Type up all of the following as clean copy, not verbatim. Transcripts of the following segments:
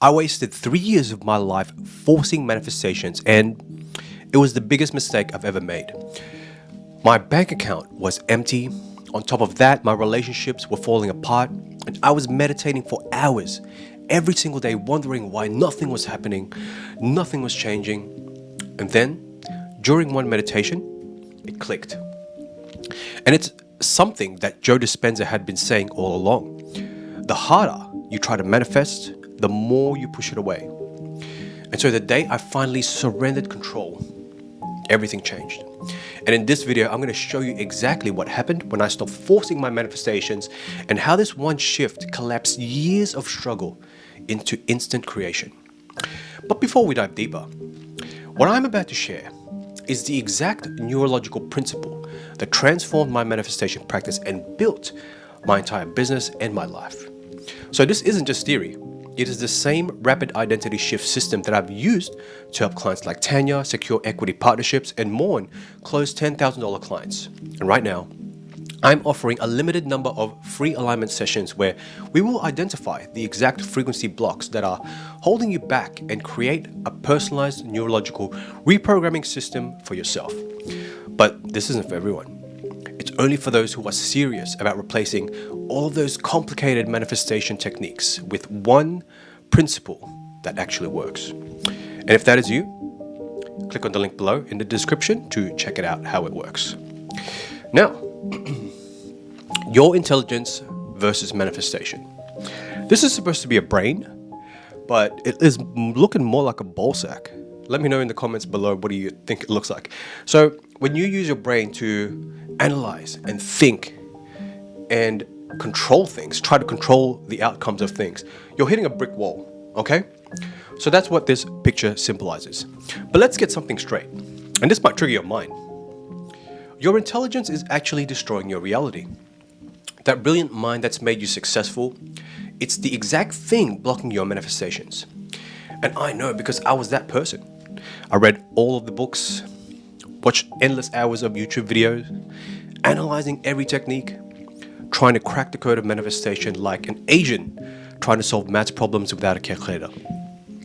I wasted 3 years of my life forcing manifestations, and it was the biggest mistake I've ever made. My bank account was empty. On top of that, my relationships were falling apart, and I was meditating for hours every single day, wondering why nothing was happening, nothing was changing. And then, during one meditation, it clicked. And it's something that Joe Dispenza had been saying all along. The harder you try to manifest, the more you push it away. And so the day I finally surrendered control, everything changed. And in this video, I'm going to show you exactly what happened when I stopped forcing my manifestations and how this one shift collapsed years of struggle into instant creation. But before we dive deeper, what I'm about to share is the exact neurological principle that transformed my manifestation practice and built my entire business and my life. So this isn't just theory. It is the same rapid identity shift system that I've used to help clients like Tanya secure equity partnerships and more and close $10,000 clients. And right now, I'm offering a limited number of free alignment sessions where we will identify the exact frequency blocks that are holding you back and create a personalized neurological reprogramming system for yourself. But this isn't for everyone. It's only for those who are serious about replacing all of those complicated manifestation techniques with one principle that actually works. And if that is you, click on the link below in the description to check it out how it works. Now, your intelligence versus manifestation. This is supposed to be a brain, but it is looking more like a ball sack. Let me know in the comments below, what do you think it looks like? So when you use your brain to analyze and think and control things, try to control the outcomes of things, you're hitting a brick wall, okay? So that's what this picture symbolizes. But let's get something straight, and this might trigger your mind. Your intelligence is actually destroying your reality. That brilliant mind that's made you successful, it's the exact thing blocking your manifestations. And I know because I was that person. I read all of the books, watched endless hours of YouTube videos, analyzing every technique, trying to crack the code of manifestation like an Asian trying to solve maths problems without a calculator.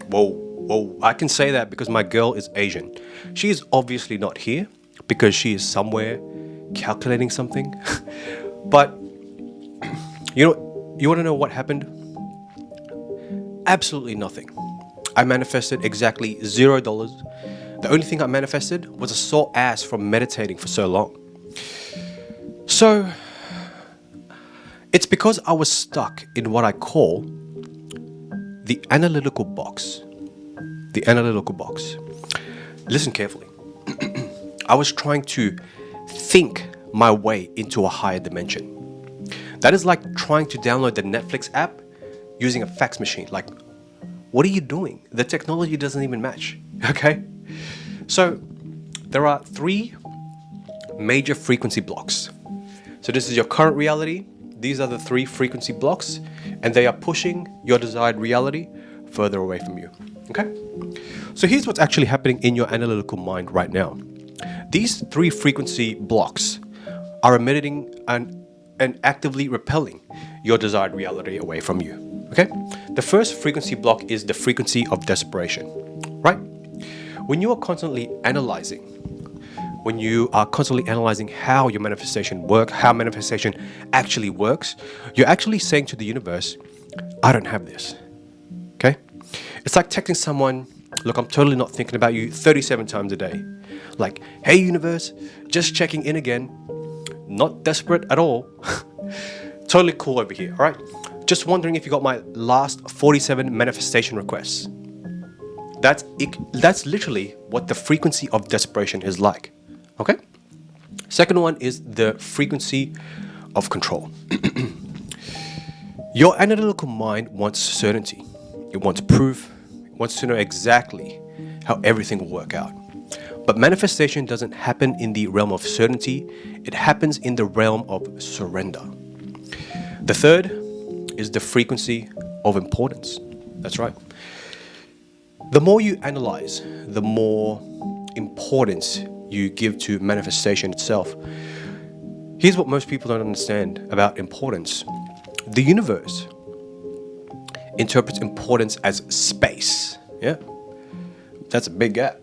Whoa, I can say that because my girl is Asian. She is obviously not here because she is somewhere calculating something. But you want to know what happened? Absolutely nothing. I manifested exactly $0. The only thing I manifested was a sore ass from meditating for so long. So, it's because I was stuck in what I call the analytical box. The analytical box. Listen carefully. I was trying to think my way into a higher dimension. That is like trying to download the Netflix app using a fax machine. Like, what are you doing? The technology doesn't even match, okay? So there are 3 major frequency blocks. So this is your current reality. These are the 3 frequency blocks, and they are pushing your desired reality further away from you, okay? So here's what's actually happening in your analytical mind right now. These 3 frequency blocks are emitting and actively repelling your desired reality away from you. Okay? The first frequency block is the frequency of desperation, right? When you are constantly analyzing how your manifestation works, how manifestation actually works, you're actually saying to the universe, I don't have this. Okay? It's like texting someone, look, I'm totally not thinking about you 37 times a day. Like, hey universe, just checking in again. Not desperate at all. Totally cool over here, all right? Just wondering if you got my last 47 manifestation requests. That's literally what the frequency of desperation is like, okay? Second one is the frequency of control. Your analytical mind wants certainty. It wants proof. It wants to know exactly how everything will work out. But manifestation doesn't happen in the realm of certainty. It happens in the realm of surrender. The third is the frequency of importance. That's right. The more you analyze, the more importance you give to manifestation itself. Here's what most people don't understand about importance. The universe interprets importance as space. Yeah, that's a big gap.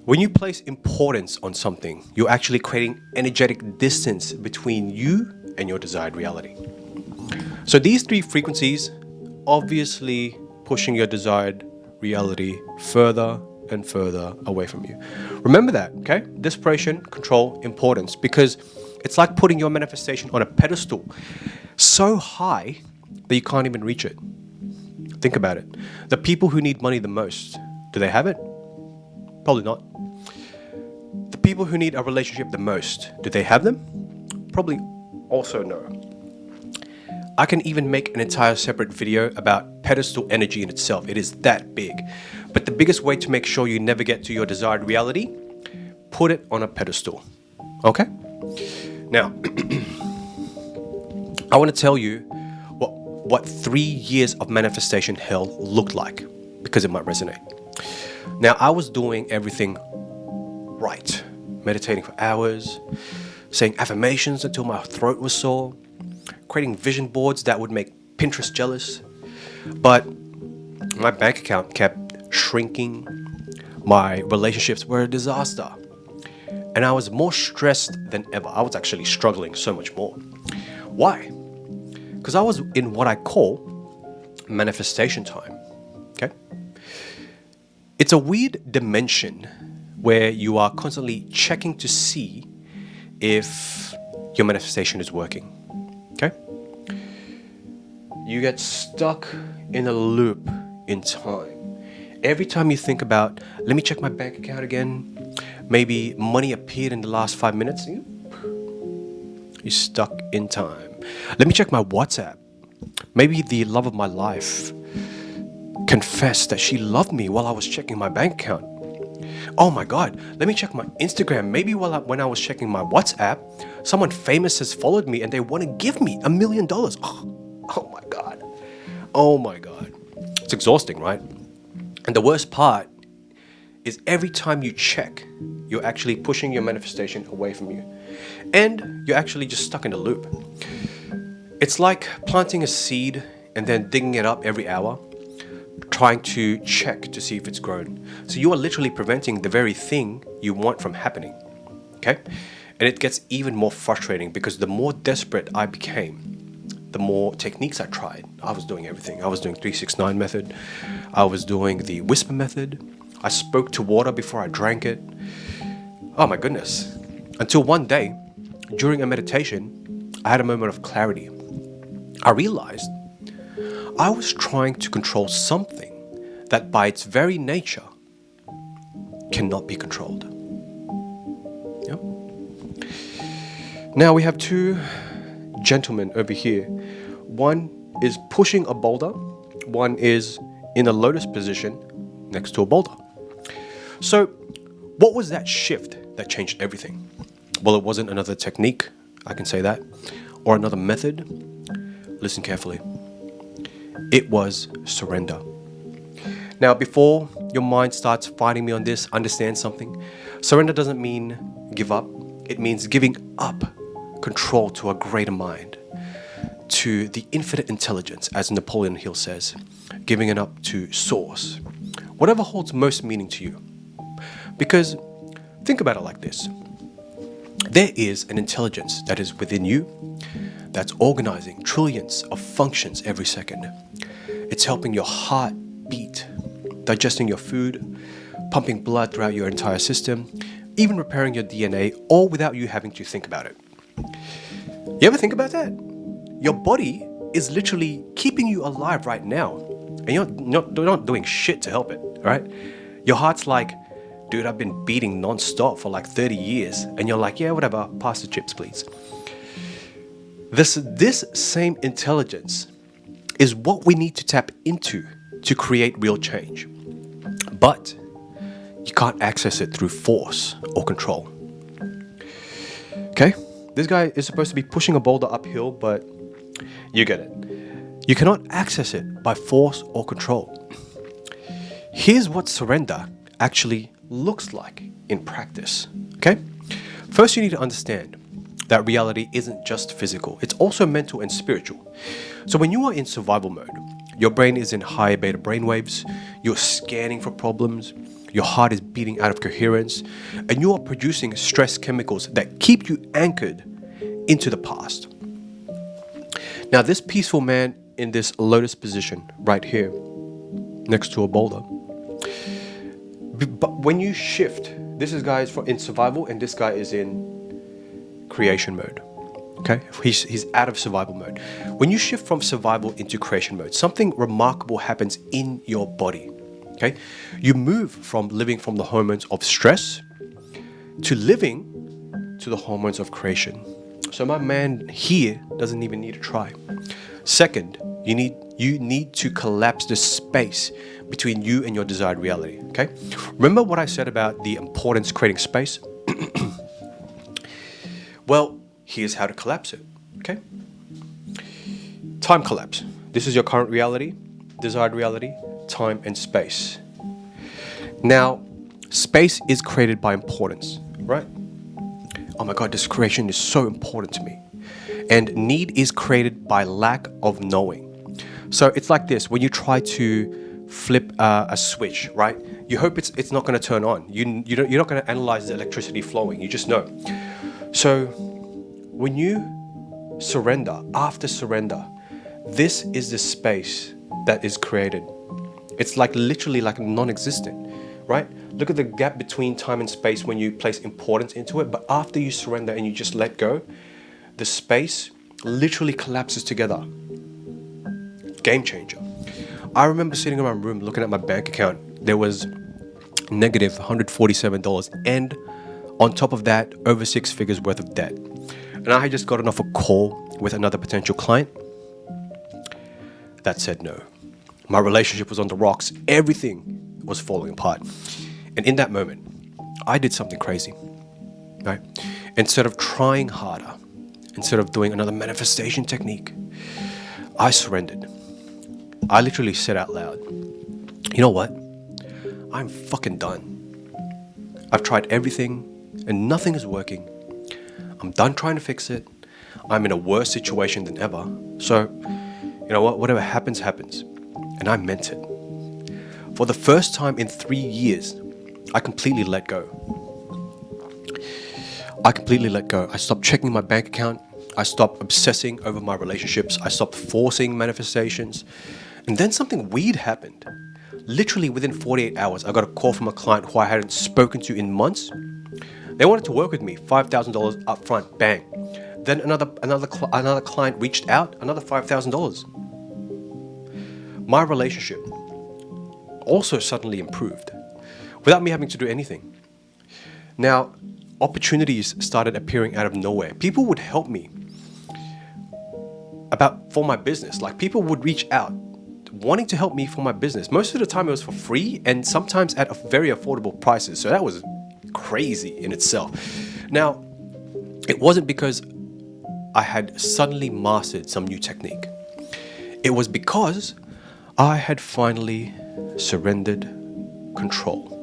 When you place importance on something, you're actually creating energetic distance between you and your desired reality. So these three frequencies obviously pushing your desired reality further and further away from you. Remember that, okay? Desperation, control, importance, because it's like putting your manifestation on a pedestal so high that you can't even reach it. Think about it. The people who need money the most, do they have it? Probably not. The people who need a relationship the most, do they have them? Probably also no. I can even make an entire separate video about pedestal energy in itself. It is that big. But the biggest way to make sure you never get to your desired reality, put it on a pedestal. Okay? Now, I want to tell you what 3 years of manifestation hell looked like, because it might resonate. Now, I was doing everything right. Meditating for hours, saying affirmations until my throat was sore, creating vision boards that would make Pinterest jealous. But my bank account kept shrinking. My relationships were a disaster. And I was more stressed than ever. I was actually struggling so much more. Why? Because I was in what I call manifestation time. Okay? It's a weird dimension where you are constantly checking to see if your manifestation is working. Okay? You get stuck in a loop in time. Every time you think about, let me check my bank account again, maybe money appeared in the last 5 minutes, you're stuck in time. Let me check my WhatsApp. Maybe the love of my life confessed that she loved me while I was checking my bank account. Oh my God, let me check my Instagram. Maybe when I was checking my WhatsApp, someone famous has followed me and they want to give me $1 million. Oh my God. Oh my God. It's exhausting, right? And the worst part is every time you check, you're actually pushing your manifestation away from you. And you're actually just stuck in a loop. It's like planting a seed and then digging it up every hour, trying to check to see if it's grown. So you are literally preventing the very thing you want from happening. Okay? And it gets even more frustrating because the more desperate I became, the more techniques I tried. I was doing everything. I was doing 369 method. I was doing the whisper method. I spoke to water before I drank it. Oh my goodness. Until one day, during a meditation, I had a moment of clarity. I realized I was trying to control something that by its very nature cannot be controlled. Yep. Now we have two gentlemen over here. One is pushing a boulder. One is in a lotus position next to a boulder. So what was that shift that changed everything? Well, it wasn't another technique, I can say that, or another method. Listen carefully. It was surrender. Now, before your mind starts fighting me on this, understand something. Surrender doesn't mean give up. It means giving up control to a greater mind, to the infinite intelligence, as Napoleon Hill says, giving it up to source, whatever holds most meaning to you. Because think about it like this. There is an intelligence that is within you that's organizing trillions of functions every second. It's helping your heart beat, digesting your food, pumping blood throughout your entire system, even repairing your DNA, all without you having to think about it. You ever think about that? Your body is literally keeping you alive right now, and you're not doing shit to help it, right? Your heart's like, dude, I've been beating non-stop for like 30 years, and you're like, yeah, whatever, pass the chips, please. This same intelligence is what we need to tap into to create real change. But you can't access it through force or control. Okay? This guy is supposed to be pushing a boulder uphill, but you get it. You cannot access it by force or control. Here's what surrender actually looks like in practice. Okay? First, you need to understand that reality isn't just physical, it's also mental and spiritual. So when you are in survival mode, Your brain is in high beta brainwaves. You're scanning for problems. Your heart is beating out of coherence. And you are producing stress chemicals that keep you anchored into the past. Now, this peaceful man in this lotus position right here, next to a boulder, but when you shift, this is guys in survival, and this guy is in creation mode. Okay, he's out of survival mode. When you shift from survival into creation mode, something remarkable happens in your body. Okay, you move from living from the hormones of stress to living to the hormones of creation. So my man here doesn't even need to try. Second, you need to collapse the space between you and your desired reality. Okay, remember what I said about the importance of creating space? Well, here's how to collapse it. Okay, time collapse. This is your current reality, desired reality, time and space. Now, space is created by importance, right? Oh my God, this creation is so important to me. And need is created by lack of knowing. So it's like this: when you try to flip a switch, right? You hope it's not going to turn on. You're not going to analyze the electricity flowing. You just know. So when you surrender, after surrender, this is the space that is created. It's like literally like non-existent, right? Look at the gap between time and space when you place importance into it. But after you surrender and you just let go, the space literally collapses together. Game changer. I remember sitting in my room looking at my bank account. There was negative $147, and on top of that, over 6 figures worth of debt. And I had just gotten off a call with another potential client that said no. My relationship was on the rocks. Everything was falling apart. And in that moment, I did something crazy, right? Instead of trying harder, instead of doing another manifestation technique, I surrendered. I literally said out loud, you know what? I'm fucking done. I've tried everything and nothing is working. I'm done trying to fix it. I'm in a worse situation than ever. So, you know what? Whatever happens, happens. And I meant it. For the first time in 3 years, I completely let go. I stopped checking my bank account. I stopped obsessing over my relationships. I stopped forcing manifestations. And then something weird happened. Literally within 48 hours, I got a call from a client who I hadn't spoken to in months. They wanted to work with me, $5,000 up front, bang. Then another client reached out, another $5,000. My relationship also suddenly improved without me having to do anything. Now, opportunities started appearing out of nowhere. People would help me for my business. Like, people would reach out wanting to help me for my business. Most of the time it was for free, and sometimes at very affordable prices. So that was crazy in itself. Now, it wasn't because I had suddenly mastered some new technique. It was because I had finally surrendered control.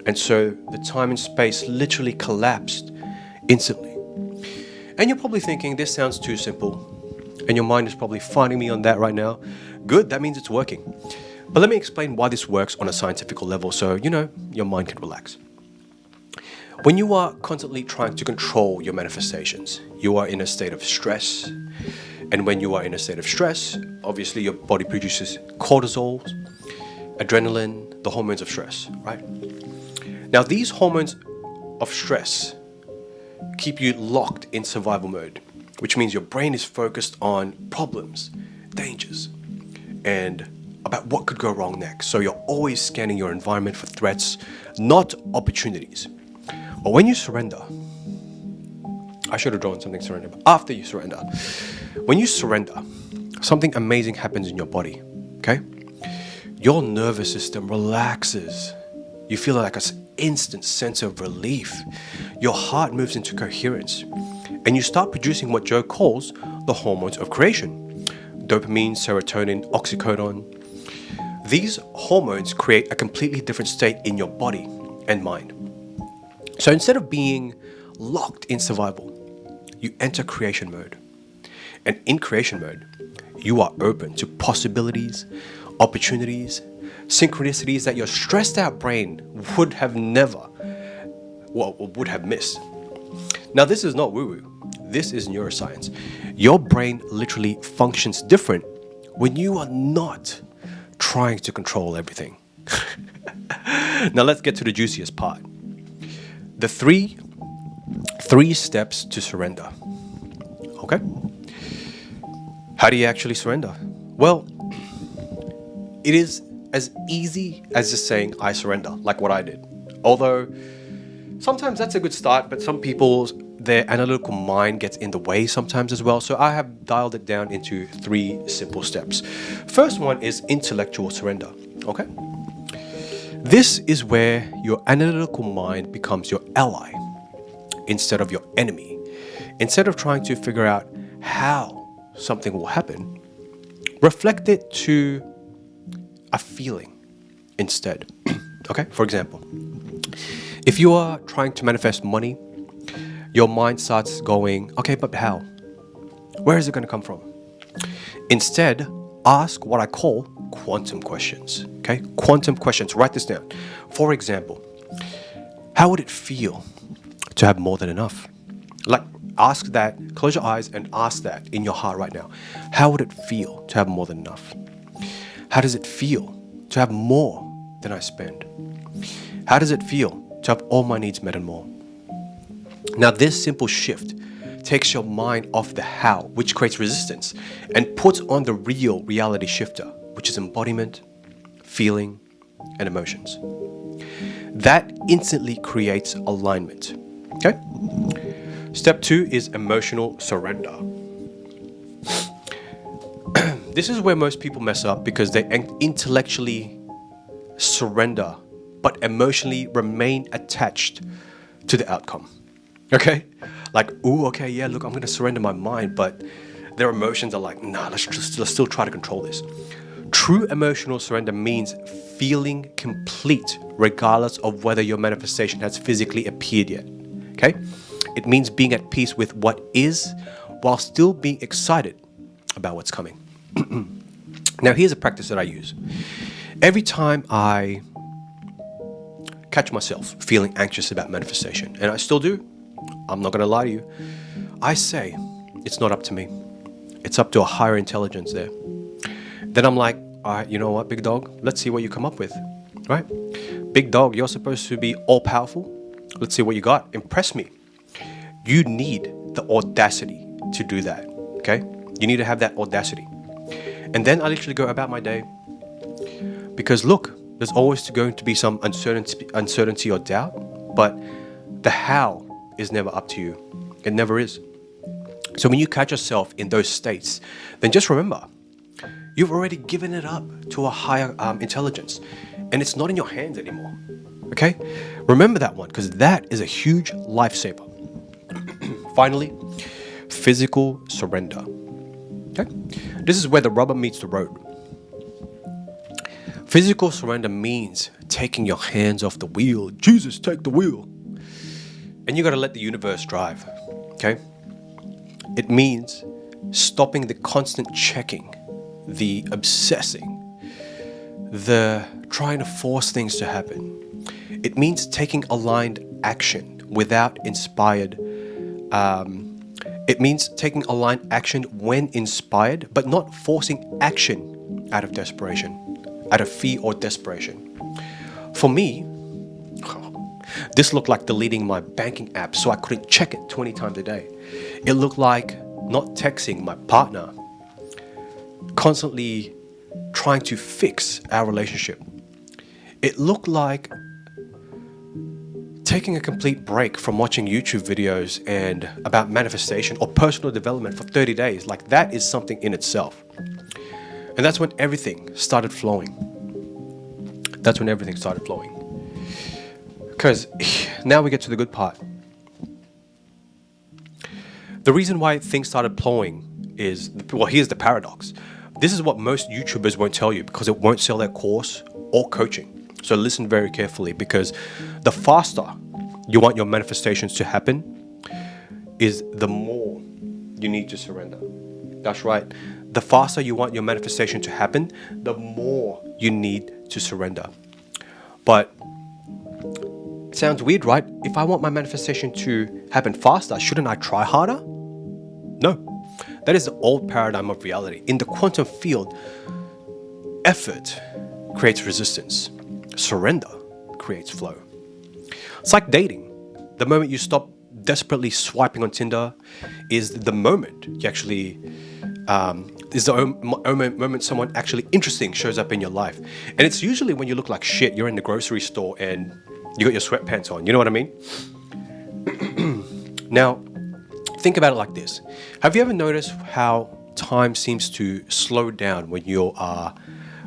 And so the time and space literally collapsed instantly. And you're probably thinking, this sounds too simple. And your mind is probably finding me on that right now. Good, that means it's working. But let me explain why this works on a scientific level so, your mind can relax. When you are constantly trying to control your manifestations, you are in a state of stress. And when you are in a state of stress, obviously your body produces cortisol, adrenaline, the hormones of stress, right? Now, these hormones of stress keep you locked in survival mode, which means your brain is focused on problems, dangers, and about what could go wrong next. So you're always scanning your environment for threats, not opportunities. But when you surrender, I should have drawn something surrender, but after you surrender, when you surrender, something amazing happens in your body, okay? Your nervous system relaxes. You feel like an instant sense of relief. Your heart moves into coherence, and you start producing what Joe calls the hormones of creation. Dopamine, serotonin, oxycodone. These hormones create a completely different state in your body and mind. So instead of being locked in survival, you enter creation mode. And in creation mode, you are open to possibilities, opportunities, synchronicities that your stressed out brain would have never, well, would have missed. Now, this is not woo-woo. This is neuroscience. Your brain literally functions different when you are not trying to control everything. Now, let's get to the juiciest part. The three steps to surrender. Okay? How do you actually surrender? Well, it is as easy as just saying, I surrender, like what I did. Although, sometimes that's a good start, but some people's, their analytical mind gets in the way sometimes as well. So I have dialed it down into 3 simple steps. First one is intellectual surrender. Okay? This is where your analytical mind becomes your ally instead of your enemy. Instead of trying to figure out how something will happen, reflect it to a feeling instead. Okay? For example, if you are trying to manifest money, your mind starts going, okay, but how? Where is it going to come from? Instead, ask what I call quantum questions. Okay? Quantum questions. Write this down. For example, how would it feel to have more than enough? Like, ask that, close your eyes and ask that in your heart right now. How would it feel to have more than enough? How does it feel to have more than I spend? How does it feel to have all my needs met and more? Now, this simple shift takes your mind off the how, which creates resistance, and puts on the real reality shifter, which is embodiment, feeling, and emotions. That instantly creates alignment. Okay? Step 2 is emotional surrender. This is where most people mess up because they intellectually surrender, but emotionally remain attached to the outcome. Okay? Like, ooh, okay, yeah, look, I'm going to surrender my mind, but their emotions are like, nah, let's still try to control this. True emotional surrender means feeling complete regardless of whether your manifestation has physically appeared yet. Okay? It means being at peace with what is while still being excited about what's coming. Now, here's a practice that I use. Every time I catch myself feeling anxious about manifestation, and I still do, I'm not going to lie to you, I say, it's not up to me. It's up to a higher intelligence there. Then I'm like, all right, you know what, big dog? Let's see what you come up with, right? Big dog, you're supposed to be all powerful. Let's see what you got. Impress me. You need the audacity to do that, okay? You need to have that audacity. And then I literally go about my day. Because look, there's always going to be some uncertainty or doubt, but the how is never up to you. It never is. So when you catch yourself in those states, then just remember, you've already given it up to a higher intelligence, and it's not in your hands anymore. Okay? Remember that one, because that is a huge lifesaver. Finally, physical surrender. Okay? This is where the rubber meets the road. Physical surrender means taking your hands off the wheel. Jesus, take the wheel. And you got to let the universe drive. Okay? It means stopping the constant checking, the obsessing, the trying to force things to happen. It means taking aligned action without inspired. It means taking aligned action when inspired, but not forcing action out of desperation, out of fear or desperation. For me, this looked like deleting my banking app so I couldn't check it 20 times a day. It looked like not texting my partner, constantly trying to fix our relationship. It looked like taking a complete break from watching YouTube videos and about manifestation or personal development for 30 days. Like, that is something in itself. And that's when everything started flowing. That's when everything started flowing. Because now we get to the good part. The reason why things started flowing is, well, here's the paradox. This is what most YouTubers won't tell you because it won't sell their course or coaching. So listen very carefully, because the faster you want your manifestations to happen is the more you need to surrender. That's right. the faster you want your manifestation to happen, the more you need to surrender. But it sounds weird, right? If I want my manifestation to happen faster, shouldn't I try harder? No. That is the old paradigm of reality. In the quantum field, effort creates resistance. Surrender creates flow. It's like dating. The moment you stop desperately swiping on Tinder is the moment you actually is the moment someone actually interesting shows up in your life. And it's usually when you look like shit, you're in the grocery store and you got your sweatpants on. You know what I mean? Now, think about it like this. Have you ever noticed how time seems to slow down when you're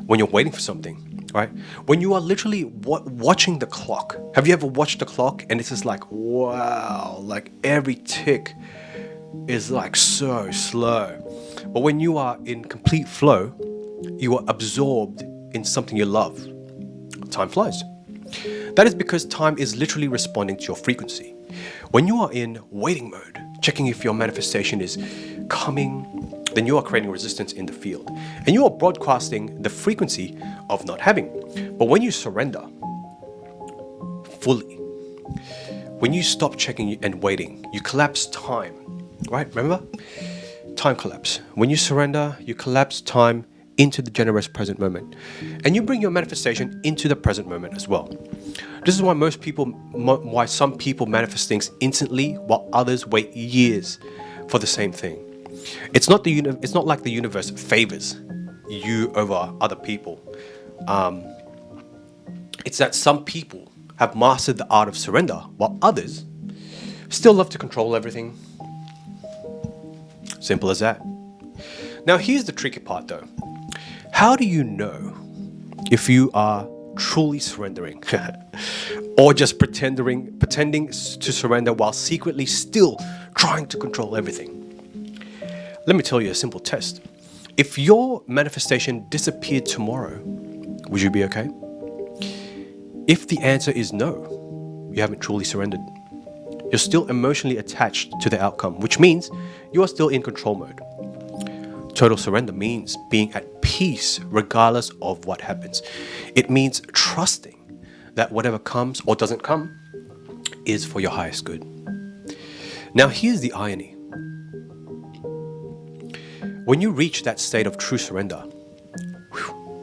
waiting for something, right? When you are literally watching the clock. Have you ever watched the clock and it's just like, wow, like every tick is like so slow. But when you are in complete flow, you are absorbed in something you love. Time flies. That is because time is literally responding to your frequency. When you are in waiting mode, checking if your manifestation is coming, then you are creating resistance in the field. And you are broadcasting the frequency of not having. But when you surrender fully, when you stop checking and waiting, you collapse time, right? Remember? Time collapse. When you surrender, you collapse time into the generous present moment. And you bring your manifestation into the present moment as well. This is why why some people manifest things instantly while others wait years for the same thing. It's not like the universe favors you over other people. It's that some people have mastered the art of surrender while others still love to control everything. Simple as that. Now here's the tricky part though. How do you know if you are truly surrendering or just pretending to surrender while secretly still trying to control everything? Let me tell you a simple test. If your manifestation disappeared tomorrow, would you be okay? If the answer is no, you haven't truly surrendered. You're still emotionally attached to the outcome, which means you are still in control mode. Total surrender means being at peace regardless of what happens. It means trusting that whatever comes or doesn't come is for your highest good. Now here's the irony. When you reach that state of true surrender,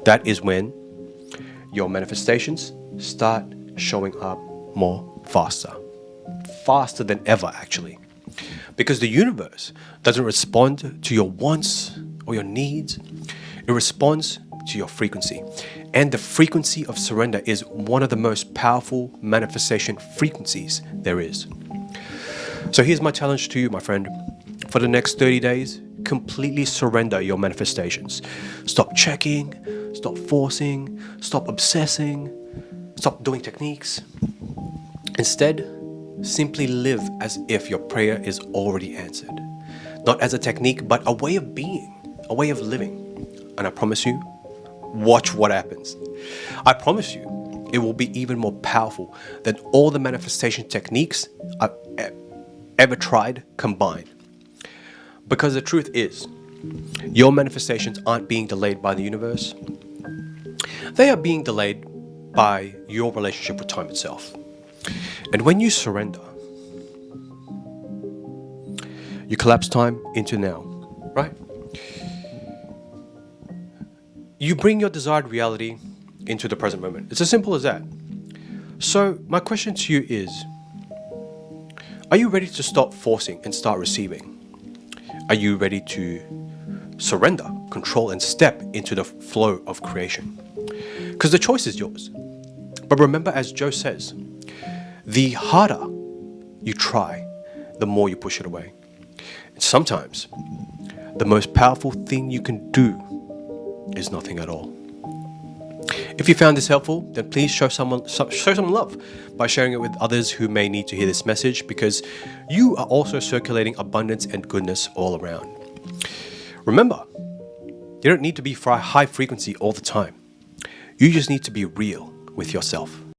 that is when your manifestations start showing up more faster than ever actually. Because the universe doesn't respond to your wants or your needs. It responds to your frequency. And the frequency of surrender is one of the most powerful manifestation frequencies there is. So here's my challenge to you, my friend. For the next 30 days, completely surrender your manifestations. Stop checking, stop forcing, stop obsessing, stop doing techniques. Instead, simply live as if your prayer is already answered. Not as a technique, but a way of being, a way of living. And I promise you, watch what happens. I promise you, it will be even more powerful than all the manifestation techniques I've ever tried combined. Because the truth is, your manifestations aren't being delayed by the universe. They are being delayed by your relationship with time itself. And when you surrender, you collapse time into now, right? You bring your desired reality into the present moment. It's as simple as that. So my question to you is, are you ready to stop forcing and start receiving? Are you ready to surrender, control, and step into the flow of creation? Because the choice is yours. But remember, as Joe says, the harder you try, the more you push it away. And sometimes, the most powerful thing you can do is nothing at all. If you found this helpful, then please show some love by sharing it with others who may need to hear this message, because you are also circulating abundance and goodness all around. Remember, you don't need to be high frequency all the time. You just need to be real with yourself.